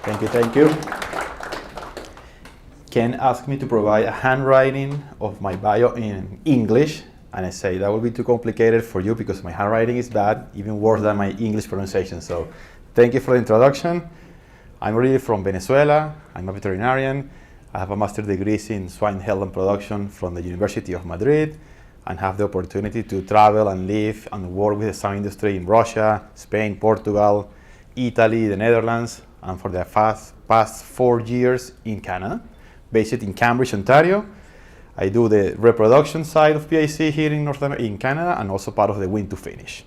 Thank you, thank you. Ken asked me to provide a handwriting of my bio in English, and I say that will be too complicated for you because my handwriting is bad, even worse than my English pronunciation. So thank you for the introduction. I'm originally from Venezuela. I'm a veterinarian. I have a master's degree in swine health and production from the University of Madrid, and have the opportunity to travel and live and work with the sound industry in Russia, Spain, Portugal, Italy, the Netherlands, and for the past 4 years in Canada, based in Cambridge, Ontario. I do the reproduction side of PIC here in Canada, and also part of the win to finish.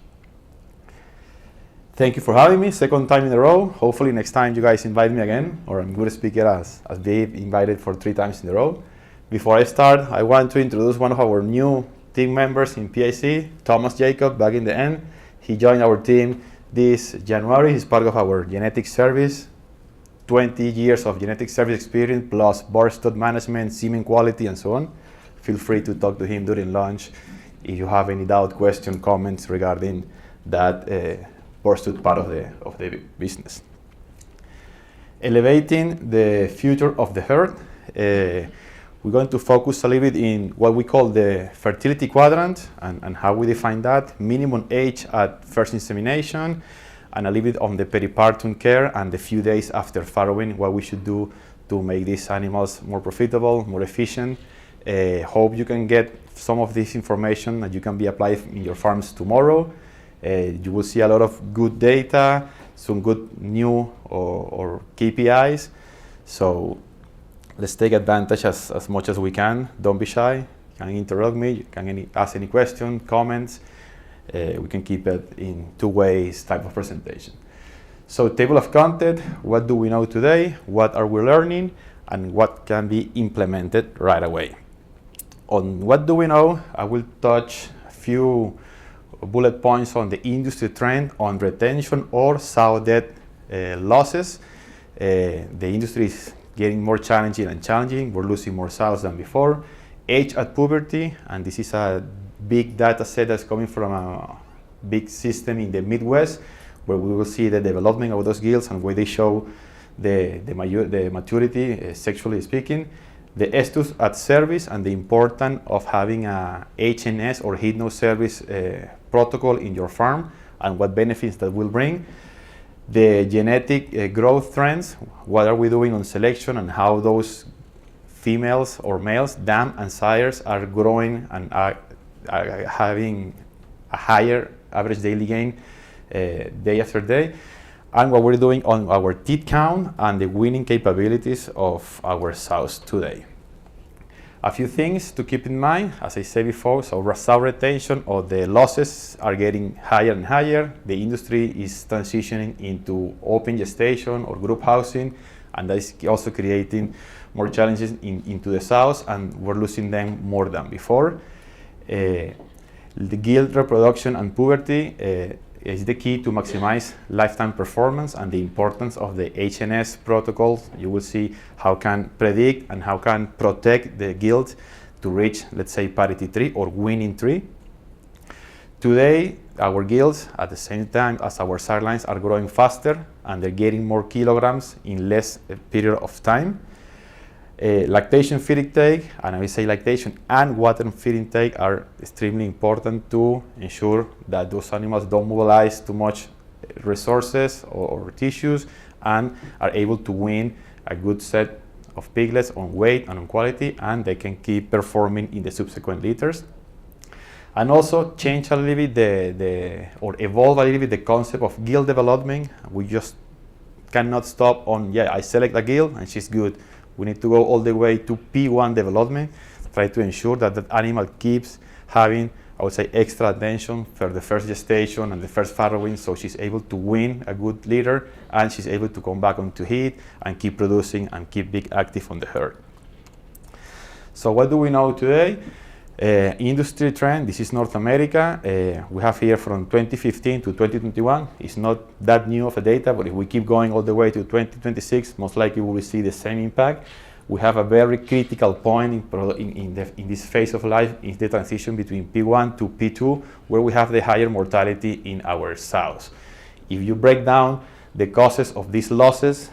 Thank you for having me, second time in a row. Hopefully next time you guys invite me again, or I'm a good speaker as Dave invited for 3 times in a row. Before I start, I want to introduce one of our new team members in PIC, Thomas Jacob, back in the end. He joined our team this January. He's part of our genetics service. 20 years of genetic service experience, plus bar stud management, semen quality, and so on. Feel free to talk to him during lunch if you have any doubt, question, comments regarding that bar stud part of the business. Elevating the future of the herd. We're going to focus a little bit in what we call the fertility quadrant and how we define that, minimum age at first insemination, and a little bit on the peripartum care and the few days after farrowing, what we should do to make these animals more profitable, more efficient. Hope you can get some of this information that you can be applied in your farms tomorrow. You will see a lot of good data, some good new or KPIs. So let's take advantage as much as we can. Don't be shy. You can interrupt me. You can ask any question, comments. We can keep it in 2 ways type of presentation. So table of content, what do we know today? What are we learning? And what can be implemented right away? On what do we know, I will touch a few bullet points on the industry trend on retention or sow death losses. The industry is getting more challenging and challenging. We're losing more sows than before. Age at puberty, and this is a big data set that's coming from a big system in the Midwest, where we will see the development of those gilts and where they show the maturity, sexually speaking. The estus at service and the importance of having a HNS or heat nose service protocol in your farm and what benefits that will bring. The genetic growth trends, what are we doing on selection and how those females or males, dam and sires, are growing and are having a higher average daily gain day after day, and what we're doing on our teat count and the weaning capabilities of our sows today. A few things to keep in mind, as I said before, so sow retention or the losses are getting higher and higher. The industry is transitioning into open gestation or group housing, and that is also creating more challenges into the sows, and we're losing them more than before. The gilt reproduction and puberty is the key to maximize lifetime performance, and the importance of the HNS protocol. You will see how can predict and how can protect the gilt to reach, let's say, parity 3 or winning 3. Today, our gilts at the same time as our sirelines are growing faster and they're getting more kilograms in less period of time. Lactation feed intake, and I will say lactation and water feed intake are extremely important to ensure that those animals don't mobilize too much resources or tissues and are able to win a good set of piglets on weight and on quality, and they can keep performing in the subsequent litters. And also change a little bit or evolve a little bit the concept of gilt development. We just cannot stop on, I select a gilt and she's good. We need to go all the way to P1 development, try to ensure that that animal keeps having, I would say, extra attention for the first gestation and the first farrowing, so she's able to win a good litter and she's able to come back onto heat and keep producing and keep big active on the herd. So what do we know today? Industry trend, this is North America. We have here from 2015 to 2021. It's not that new of a data, but if we keep going all the way to 2026, most likely we will see the same impact. We have a very critical point in this phase of life, is the transition between P1 to P2, where we have the higher mortality in our sows. If you break down the causes of these losses,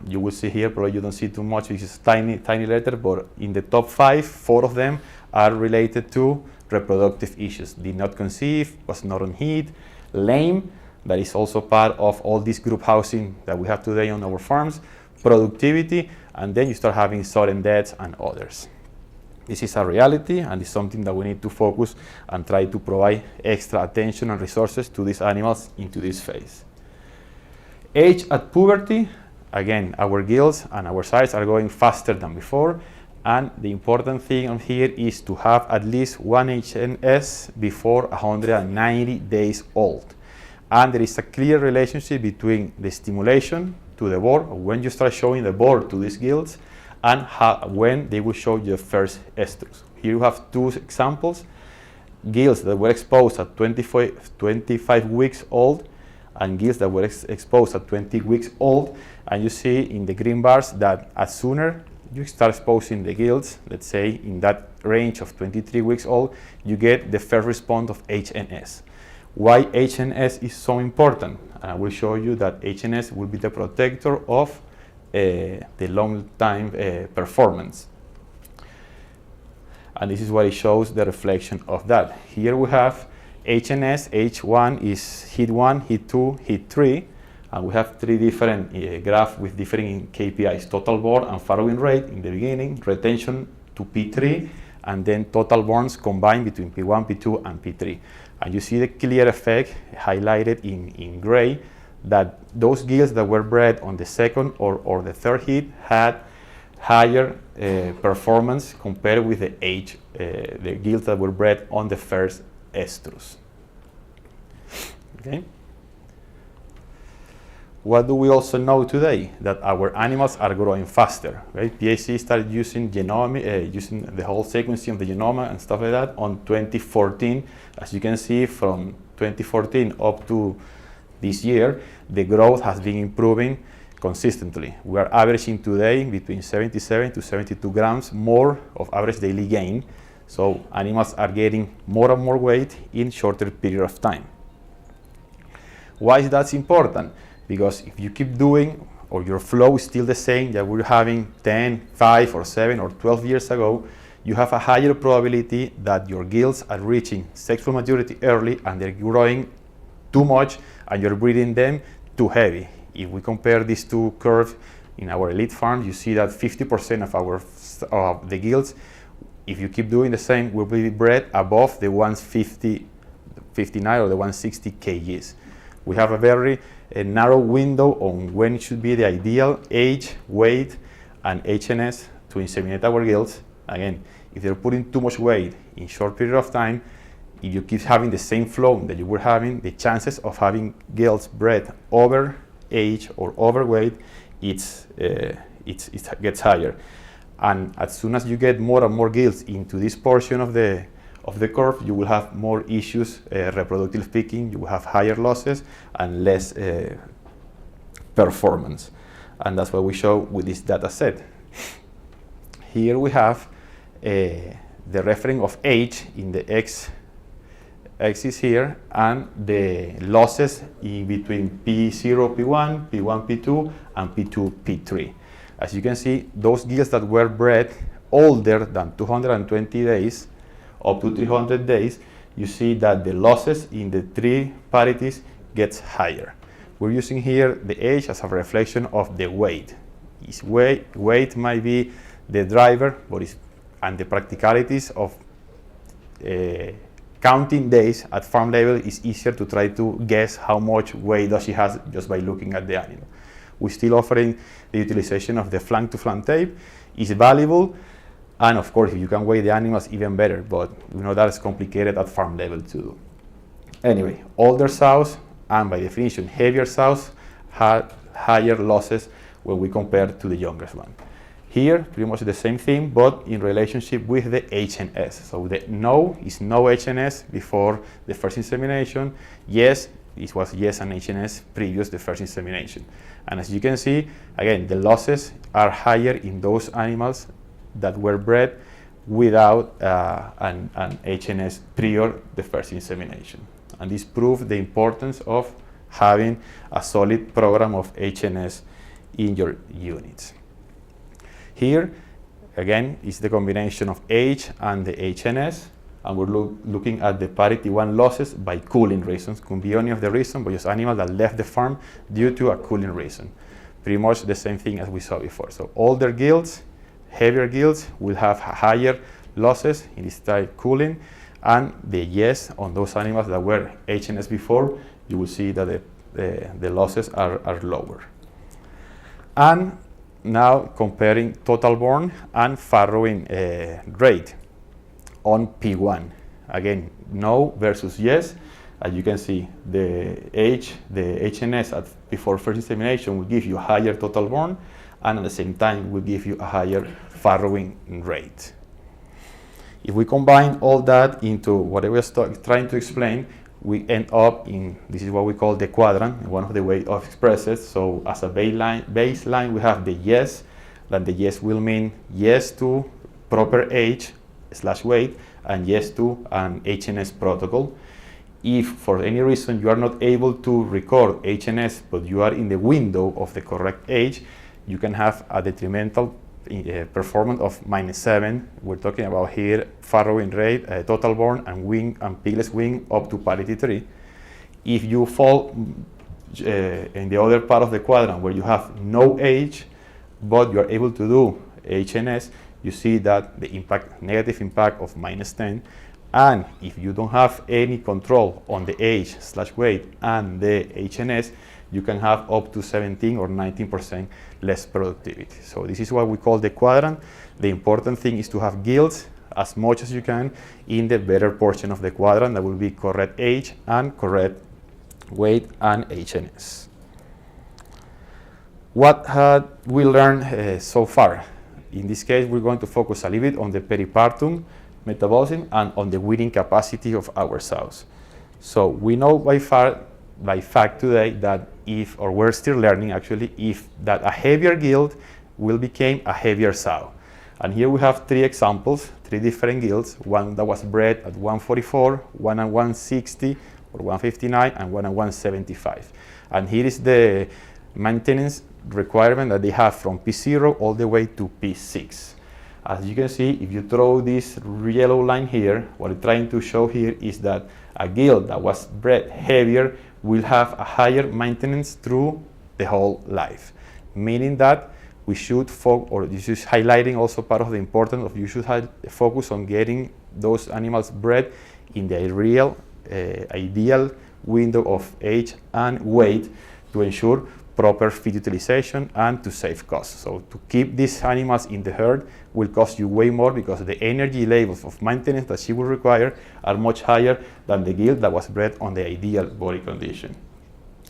you will see here, probably you don't see too much because it's tiny letter, but in the top 5, 4 of them are related to reproductive issues. Did not conceive, was not on heat, lame, that is also part of all this group housing that we have today on our farms, productivity, and then you start having sudden deaths and others. This is a reality, and it's something that we need to focus and try to provide extra attention and resources to these animals into this phase. Age at puberty, again, our gilts and our size are going faster than before, and the important thing on here is to have at least one HNS before 190 days old. And there is a clear relationship between the stimulation to the board, when you start showing the board to these gilts, and when they will show you the first estrus. Here you have 2 examples, gilts that were exposed at 25 weeks old, and gilts that were exposed at 20 weeks old, and you see in the green bars that as sooner you start exposing the gilts, let's say in that range of 23 weeks old, you get the first response of HNS. Why HNS is so important? I will show you that HNS will be the protector of the long time performance. And this is what it shows, the reflection of that. Here we have HNS, H1 is heat 1, heat 2, heat 3, and we have 3 different graphs with different KPIs, total board and farrowing rate in the beginning, retention to P3, and then total borns combined between P1, P2, and P3. And you see the clear effect highlighted in gray, that those gilts that were bred on the second or the third heat had higher performance compared with the gilts that were bred on the first estrus. Okay. What do we also know today? That our animals are growing faster. Right? PIC started using genomic, using the whole sequencing of the genome and stuff like that on 2014. As you can see, from 2014 up to this year, the growth has been improving consistently. We are averaging today between 77 to 72 grams more of average daily gain. So animals are getting more and more weight in shorter period of time. Why is that important? Because if you keep doing, or your flow is still the same that we're having 10, 5, or 7, or 12 years ago, you have a higher probability that your gilts are reaching sexual maturity early and they're growing too much and you're breeding them too heavy. If we compare these 2 curves in our elite farms, you see that 50% of the gilts, if you keep doing the same, will be bred above the 150, 59 or the 160 kgs. We have a very narrow window on when it should be the ideal age, weight, and HNS to inseminate our gilts. Again, if they're putting too much weight in short period of time, if you keep having the same flow that you were having, the chances of having gilts bred over age or overweight, it gets higher. And as soon as you get more and more gilts into this portion of the curve, you will have more issues, reproductive speaking, you will have higher losses and less performance. And that's what we show with this data set. Here we have the reference of age in the x-axis here, and the losses in between P0, P1, P1, P2, and P2, P3. As you can see, those gilts that were bred older than 220 days, up to 300 days, you see that the losses in the 3 parities gets higher. We're using here the age as a reflection of the weight. Weight might be the driver, and the practicalities of counting days at farm level is easier to try to guess how much weight does she has just by looking at the animal. We're still offering the utilization of the flank-to-flank tape. Is valuable, and of course, if you can weigh the animals, even better, but we know that is complicated at farm level to do. Anyway, older sows, and by definition, heavier sows, had higher losses when we compare to the youngest one. Here, pretty much the same thing, but in relationship with the HNS. So the no is no HNS before the first insemination. Yes, it was yes and HNS previous the first insemination. And as you can see, again, the losses are higher in those animals that were bred without an HNS prior the first insemination. And this proves the importance of having a solid program of HNS in your units. Here, again, is the combination of age and the HNS, and we're looking at the parity 1 losses by cooling reasons. Could be any of the reason, but just animals that left the farm due to a cooling reason. Pretty much the same thing as we saw before. So older gilts, heavier gilts will have higher losses in this type cooling, and the yes on those animals that were HNS before, you will see that the losses are lower. And now comparing total born and farrowing rate on P1. Again, no versus yes. As you can see, the HNS before first insemination will give you a higher total born, and at the same time will give you a higher farrowing rate. If we combine all that into what I was trying to explain, we end up in, this is what we call the quadrant, one of the way of express it. So as a baseline, we have the yes, then the yes will mean yes to proper age/weight, and yes to an HNS protocol. If for any reason you are not able to record HNS, but you are in the window of the correct age, you can have a detrimental performance of -7. We're talking about here farrowing rate, total born, and wing and pigless wing up to parity 3. If you fall in the other part of the quadrant where you have no age, but you are able to do HNS, you see that the negative impact of -10. And if you don't have any control on the age/weight and the HNS, you can have up to 17 or 19% less productivity. So this is what we call the quadrant. The important thing is to have gilts as much as you can in the better portion of the quadrant. That will be correct age and correct weight and HNS. What had we learned so far? In this case, we're going to focus a little bit on the peripartum metabolism and on the weaning capacity of our sows. So we know by fact today that we're still learning actually, that a heavier gilt will become a heavier sow. And here we have 3 examples, 3 different gilts, one that was bred at 144, one at 160 or 159, and one at 175. And here is the maintenance requirement that they have from P0 all the way to P6. As you can see, if you throw this yellow line here, what I'm trying to show here is that a gilt that was bred heavier will have a higher maintenance through the whole life, meaning that we should this is highlighting also part of the importance of you should focus on getting those animals bred in the ideal window of age and weight to ensure proper feed utilization and to save costs. So to keep these animals in the herd will cost you way more because the energy levels of maintenance that she will require are much higher than the gilt that was bred on the ideal body condition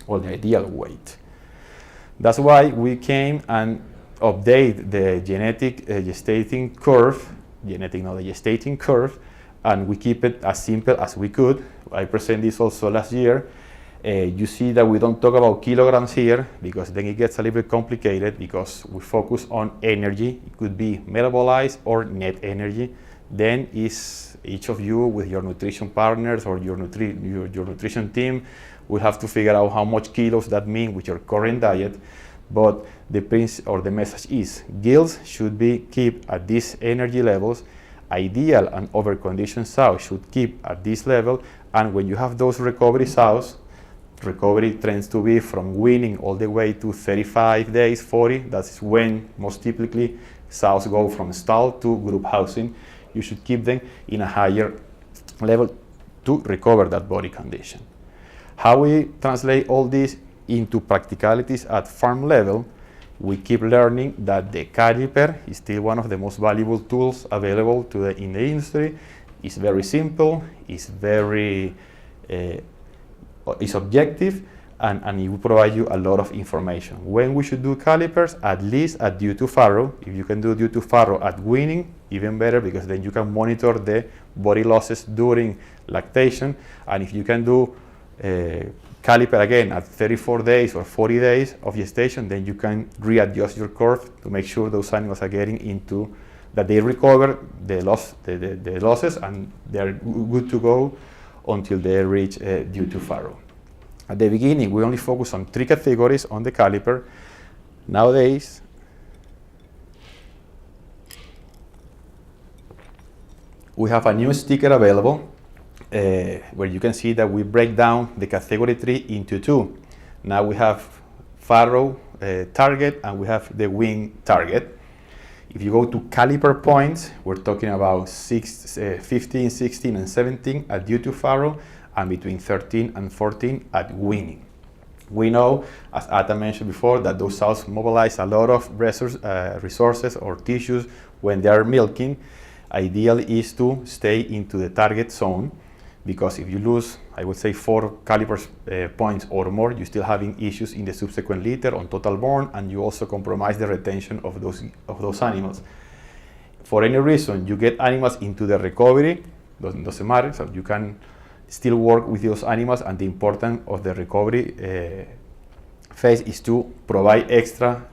or the ideal weight. That's why we came and update the genetic gestating curve, and we keep it as simple as we could. I presented this also last year. You see that we don't talk about kilograms here because then it gets a little bit complicated because we focus on energy. It could be metabolized or net energy. Then is each of you with your nutrition partners or your nutrition team will have to figure out how much kilos that mean with your current diet. But the message is gilts should be kept at these energy levels. Ideal and overconditioned sows should keep at this level. And when you have those recovery sows, recovery tends to be from weaning all the way to 35 days, 40. That's when most typically sows go from stall to group housing. You should keep them in a higher level to recover that body condition. How we translate all this into practicalities at farm level, we keep learning that the caliper is still one of the most valuable tools available in the industry. It's very simple, it's objective, and it will provide you a lot of information. When we should do calipers, at least at due to farrow. If you can do due to farrow at weaning, even better, because then you can monitor the body losses during lactation. And if you can do caliper again at 34 days or 40 days of gestation, then you can readjust your curve to make sure those animals are getting into that they recover the losses and they're good to go until they reach due to farrow. At the beginning, we only focus on 3 categories on the caliper. Nowadays, we have a new sticker available where you can see that we break down the category 3 into 2. Now we have farrow target and we have the wean target. If you go to caliper points, we're talking about 15, 16, and 17 at due to farrow, and between 13 and 14 at weaning. We know, as Ata mentioned before, that those sows mobilize a lot of resources or tissues when they are milking. Ideal is to stay into the target zone, because if you lose, I would say, 4 caliper points or more, you're still having issues in the subsequent litter on total born, and you also compromise the retention of those animals. For any reason, you get animals into the recovery, doesn't matter, so you can still work with those animals, and the importance of the recovery phase is to provide extra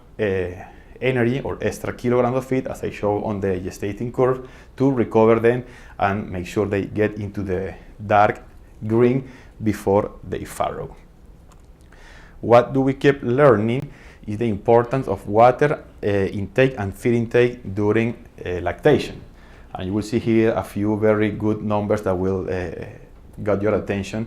energy or extra kilograms of feed, as I show on the gestating curve, to recover them and make sure they get into the dark green before they farrow. What do we keep learning is the importance of water intake and feed intake during lactation. And you will see here a few very good numbers that will get your attention.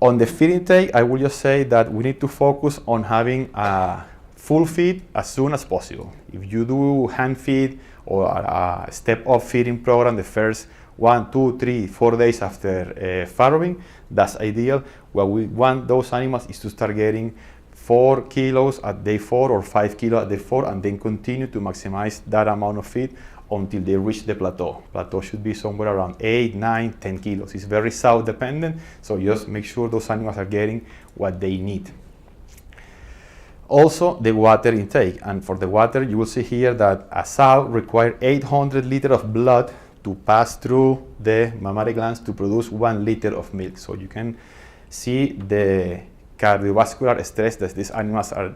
On the feed intake, I will just say that we need to focus on having a full feed as soon as possible. If you do hand feed or a step-up feeding program the first 1, 2, 3, 4 days after farrowing, that's ideal. What we want those animals is to start getting 4 kilos at day 4 or 5 kilos at day 4, and then continue to maximize that amount of feed until they reach the plateau. Plateau should be somewhere around 8, 9, 10 kilos. It's very sow dependent, so just make sure those animals are getting what they need. Also, the water intake, and for the water, you will see here that a sow requires 800 liters of blood to pass through the mammary glands to produce 1 liter of milk. So you can see the cardiovascular stress that these animals are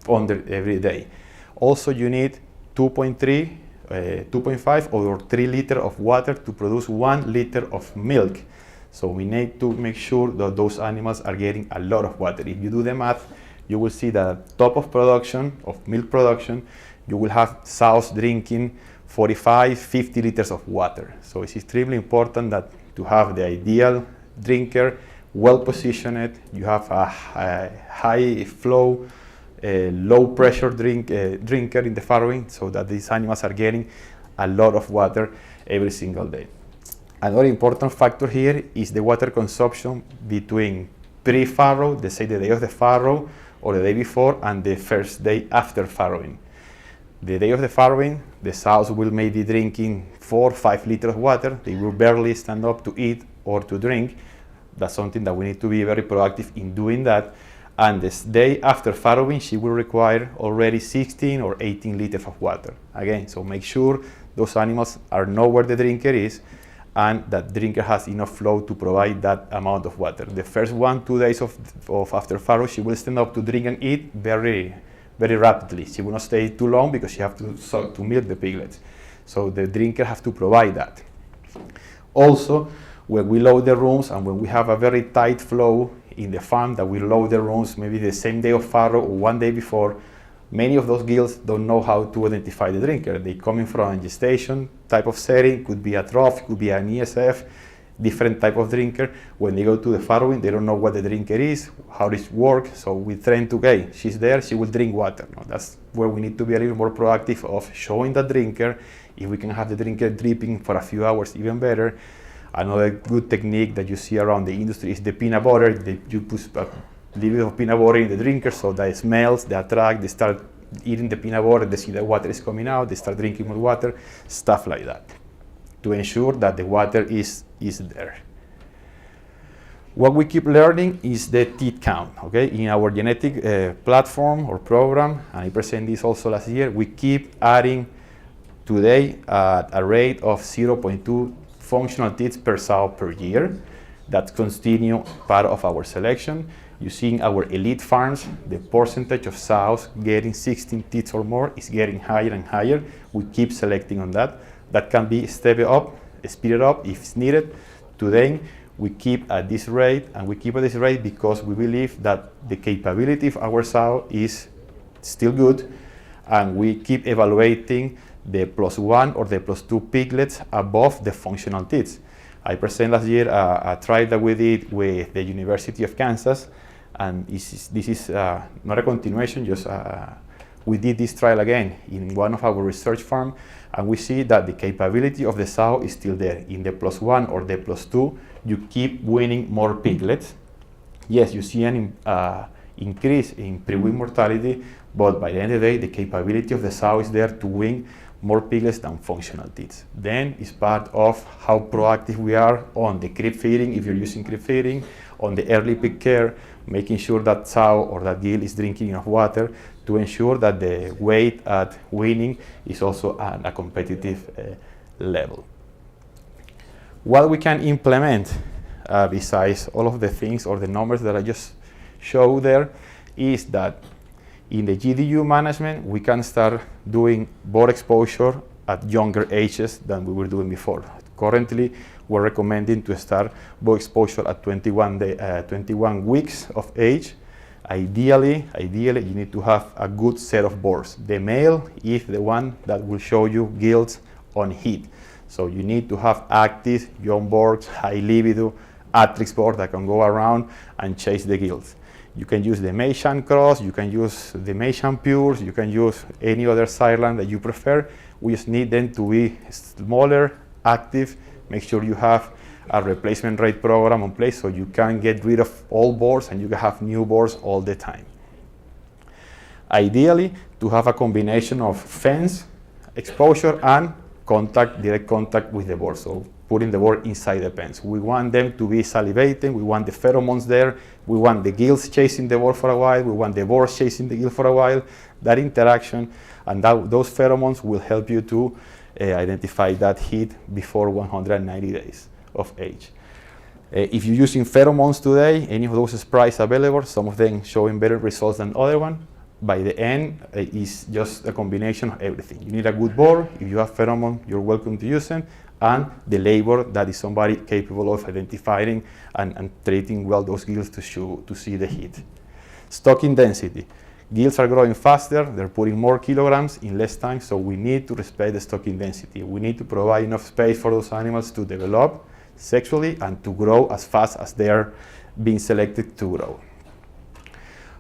under every day. Also, you need 2.3, 2.5 or 3 liters of water to produce 1 liter of milk. So we need to make sure that those animals are getting a lot of water. If you do the math, you will see that at top of production, of milk production, you will have sows drinking 45, 50 liters of water. So it's extremely important that to have the ideal drinker, well positioned, you have a high flow, low pressure drinker in the farrowing, so that these animals are getting a lot of water every single day. Another important factor here is the water consumption between pre-farrow, let's say the day of the farrow, or the day before, and the first day after farrowing. The day of the farrowing, the sows will maybe drinking 4 or 5 liters of water. They will barely stand up to eat or to drink. That's something that we need to be very proactive in doing that. And this day after farrowing, she will require already 16 or 18 liters of water. Again, so make sure those animals know where the drinker is, and that drinker has enough flow to provide that amount of water. The first 1, 2 days of after farrow, she will stand up to drink and eat very, very rapidly. She will not stay too long because she has to milk the piglets. So the drinker has to provide that. Also, when we load the rooms and when we have a very tight flow in the farm, that we load the rooms maybe the same day of farrow or 1 day before, many of those gilts don't know how to identify the drinker. They coming from a gestation type of setting, could be a trough, could be an ESF, different type of drinker. When they go to the farrowing, they don't know what the drinker is, how it works. So we train to, okay, she's there, she will drink water. No, that's where we need to be a little more proactive of showing the drinker. If we can have the drinker dripping for a few hours, even better. Another good technique that you see around the industry is the peanut butter. You put a little bit of peanut butter in the drinker so that it smells, they attract, they start eating the peanut butter, they see the water is coming out, they start drinking more water, stuff like that, to ensure that the water is there. What we keep learning is the teat count. Okay, in our genetic platform or program, and I presented this also last year, we keep adding today at a rate of 0.2 functional teats per sow per year. That continue part of our selection. You see in our elite farms, the percentage of sows getting 16 teats or more is getting higher and higher. We keep selecting on that. That can be stepped up, speeded up if it's needed. Today, we keep at this rate, and we keep at this rate because we believe that the capability of our sow is still good, and we keep evaluating the +1 or the +2 piglets above the functional teats. I presented last year a trial that we did with the University of Kansas, and this is not a continuation, just we did this trial again in one of our research farms, and we see that the capability of the sow is still there. In the +1 or the +2, you keep weaning more piglets. Yes, you see an increase in pre-wean mortality, but by the end of the day, the capability of the sow is there to wean more piglets than functional teats. Then it's part of how proactive we are on the crib feeding, if you're using crib feeding, on the early pig care, making sure that sow or that gill is drinking enough water to ensure that the weight at weaning is also at a competitive level. What we can implement besides all of the things or the numbers that I just showed there is that in the GDU management, we can start doing boar exposure at younger ages than we were doing before. Currently, we're recommending to start boar exposure at 21 weeks of age. Ideally, you need to have a good set of boars. The male is the one that will show you gilts on heat. So you need to have active young boars, high libido, Atrix boars that can go around and chase the gilts. You can use the Meishan Cross, you can use the Meishan Pures, you can use any other sireland that you prefer. We just need them to be smaller, active. Make sure you have a replacement rate program in place so you can get rid of old boars and you can have new boars all the time. Ideally, to have a combination of fence, exposure, and direct contact with the boar. So putting the boar inside the pens. We want them to be salivating, we want the pheromones there, we want the gills chasing the boar for a while, we want the boars chasing the gill for a while. That interaction and those pheromones will help you to identify that heat before 190 days of age. If you're using pheromones today, any of those sprays available, some of them showing better results than other one. By the end, it's just a combination of everything. You need a good boar. If you have pheromone, you're welcome to use them. And the labor, that is somebody capable of identifying and treating well those gills to see the heat. Stocking density. Gills are growing faster, they're putting more kilograms in less time, so we need to respect the stocking density. We need to provide enough space for those animals to develop sexually and to grow as fast as they're being selected to grow.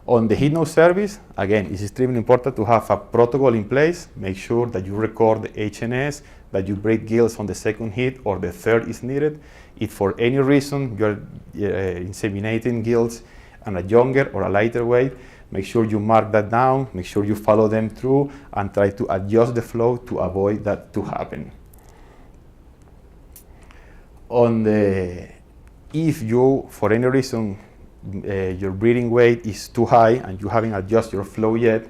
On the heat nose service, again, it's extremely important to have a protocol in place. Make sure that you record the HNS, that you break gills on the second heat or the third is needed. If for any reason you're inseminating gills on a younger or a lighter weight, make sure you mark that down, make sure you follow them through and try to adjust the flow to avoid that to happen. If you, for any reason, your breeding weight is too high and you haven't adjusted your flow yet,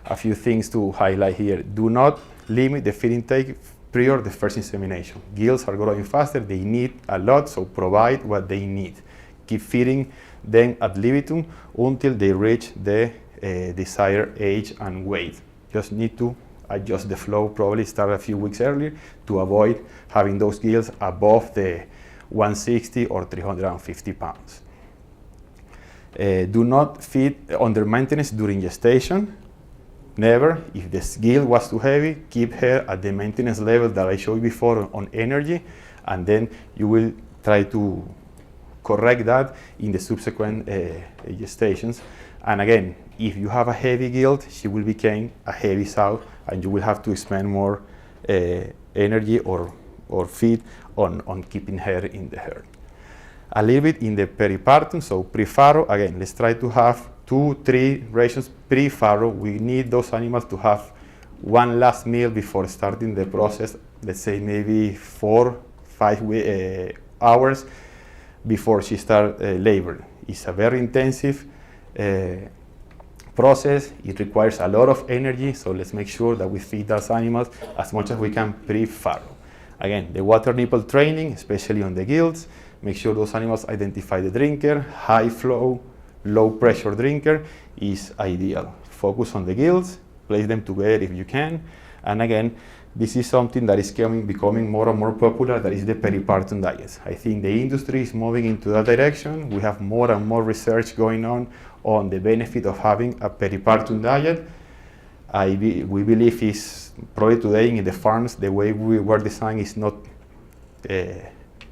a few things to highlight here. Do not limit the feed intake prior to the first insemination. Gills are growing faster, they need a lot, so provide what they need. Keep feeding them ad libitum until they reach the desired age and weight. Just need to adjust the flow, probably start a few weeks earlier to avoid having those gills above the 160 or 350 pounds. Do not feed under maintenance during gestation. Never. If the gill was too heavy, keep her at the maintenance level that I showed you before on energy, and then you will try to correct that in the subsequent gestations. And again, if you have a heavy gilt, she will become a heavy sow, and you will have to spend more energy or feed on keeping her in the herd. A little bit in the peripartum, so pre-farrow, again, let's try to have 2-3 rations pre-farrow. We need those animals to have one last meal before starting the process, let's say maybe 4-5 hours before she starts labor. It's a very intensive process. It requires a lot of energy, so let's make sure that we feed those animals as much as we can pre-farrow. Again, the water nipple training, especially on the gilts, make sure those animals identify the drinker. High flow, low pressure drinker is ideal. Focus on the gilts, place them together if you can. And again, this is something that is becoming more and more popular, that is the peripartum diets. I think the industry is moving into that direction. We have more and more research going on the benefit of having a peripartum diet. We believe is probably today in the farms, the way we were designed is not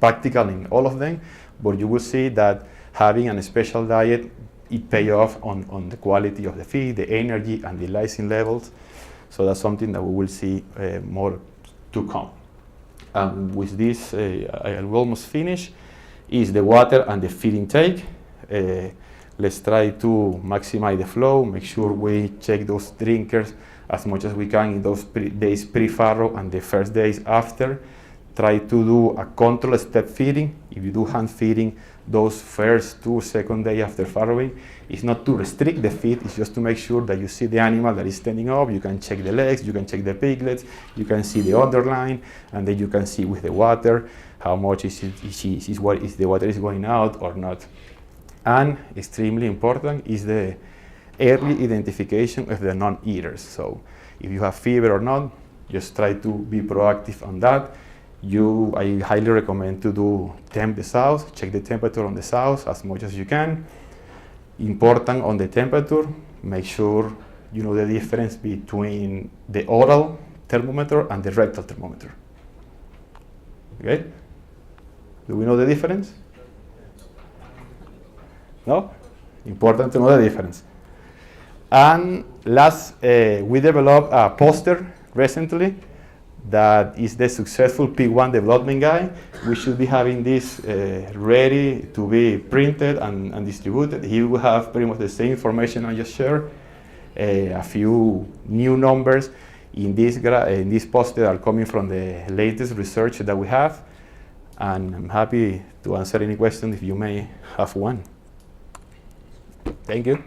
practical in all of them, but you will see that having a special diet, it pay off on the quality of the feed, the energy, and the lysine levels. So that's something that we will see more to come. And with this, I will almost finish, is the water and the feed intake. Let's try to maximize the flow, make sure we check those drinkers as much as we can in those days pre-farrow and the first days after. Try to do a controlled step feeding. If you do hand feeding, those first 2 second day after farrowing, it's not to restrict the feed, it's just to make sure that you see the animal that is standing up, you can check the legs, you can check the piglets, you can see the underline, and then you can see with the water how much is the water is going out or not. And extremely important is the early identification of the non-eaters. So if you have fever or not, just try to be proactive on that. I highly recommend to do temp the sows, check the temperature on the sows as much as you can. Important on the temperature, make sure you know the difference between the oral thermometer and the rectal thermometer. Okay? Do we know the difference? No? Important to know the difference. And last, we developed a poster recently that is the successful P1 development guide. We should be having this ready to be printed and distributed. Here we have pretty much the same information I just shared. A few new numbers in this poster are coming from the latest research that we have. And I'm happy to answer any questions if you may have one. Thank you.